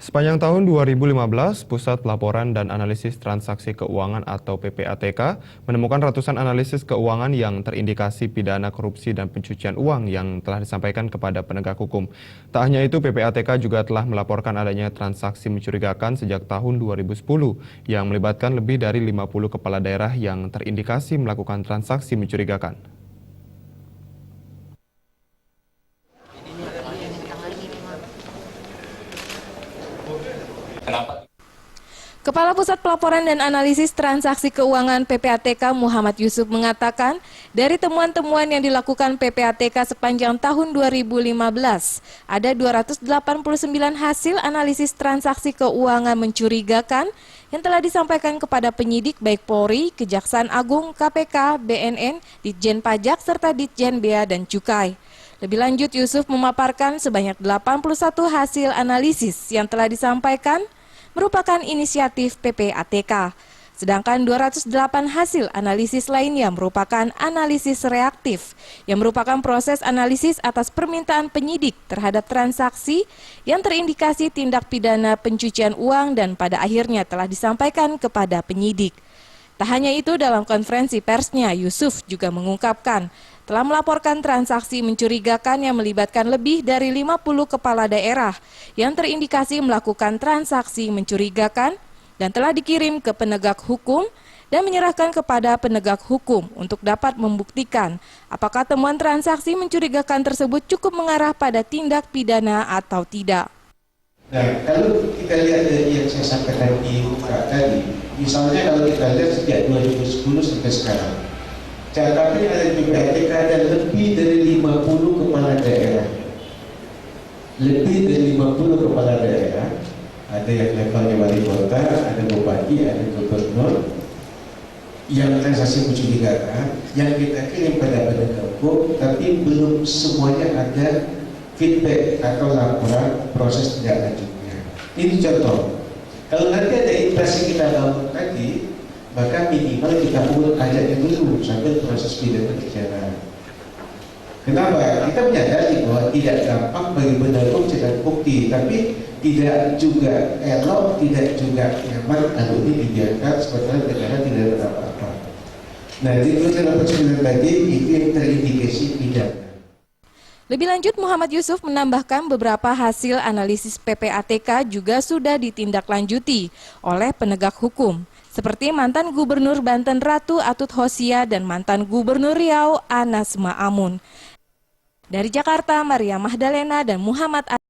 Sepanjang tahun 2015, Pusat Pelaporan dan Analisis Transaksi Keuangan atau PPATK menemukan ratusan analisis keuangan yang terindikasi pidana korupsi dan pencucian uang yang telah disampaikan kepada penegak hukum. Tak hanya itu, PPATK juga telah melaporkan adanya transaksi mencurigakan sejak tahun 2010 yang melibatkan lebih dari 50 kepala daerah yang terindikasi melakukan transaksi mencurigakan. Kepala Pusat Pelaporan dan Analisis Transaksi Keuangan PPATK Muhammad Yusuf mengatakan, dari temuan-temuan yang dilakukan PPATK sepanjang tahun 2015, ada 289 hasil analisis transaksi keuangan mencurigakan yang telah disampaikan kepada penyidik baik Polri, Kejaksaan Agung, KPK, BNN, Ditjen Pajak, serta Ditjen Bea dan Cukai. Lebih lanjut, Yusuf memaparkan sebanyak 81 hasil analisis yang telah disampaikan merupakan inisiatif PPATK. Sedangkan 208 hasil analisis lainnya merupakan analisis reaktif, yang merupakan proses analisis atas permintaan penyidik terhadap transaksi yang terindikasi tindak pidana pencucian uang dan pada akhirnya telah disampaikan kepada penyidik. Tak hanya itu, dalam konferensi persnya, Yusuf juga mengungkapkan telah melaporkan transaksi mencurigakan yang melibatkan lebih dari 50 kepala daerah yang terindikasi melakukan transaksi mencurigakan dan telah dikirim ke penegak hukum dan menyerahkan kepada penegak hukum untuk dapat membuktikan apakah temuan transaksi mencurigakan tersebut cukup mengarah pada tindak pidana atau tidak. Nah, kalau kita lihat dari yang saya sampaikan di buka tadi, misalnya kalau kita lihat sejak 2010 sampai sekarang, catatan ada PPATK ada lebih dari 50 kepala daerah. Lebih dari 50 kepala daerah, ada yang levelnya wali kota, ada bupati, ada gubernur, yang transaksi mencurigakan, yang kita kirim pada penegak hukum, tapi belum semuanya ada feedback atau laporan proses tindak lanjutnya. Ini contoh. Kalau nanti ada impresi kita bangun tadi, maka minimal kita urut ajaknya dulu sambil proses pidana berjalan. Kenapa? Kita menyadari bahwa tidak gampang bagi penegak hukum mencari bukti, tapi tidak juga elok, tidak juga nyaman kalau ini dibiarkan sementara negara tidak ada apa-apa. Nah, di dalam persidangan tadi itu yang terindikasi pidana. Lebih lanjut, Muhammad Yusuf menambahkan beberapa hasil analisis PPATK juga sudah ditindaklanjuti oleh penegak hukum, seperti mantan Gubernur Banten Ratu Atut Hosia dan mantan Gubernur Riau Anas Ma'amun. Dari Jakarta, Maria Magdalena dan Muhammad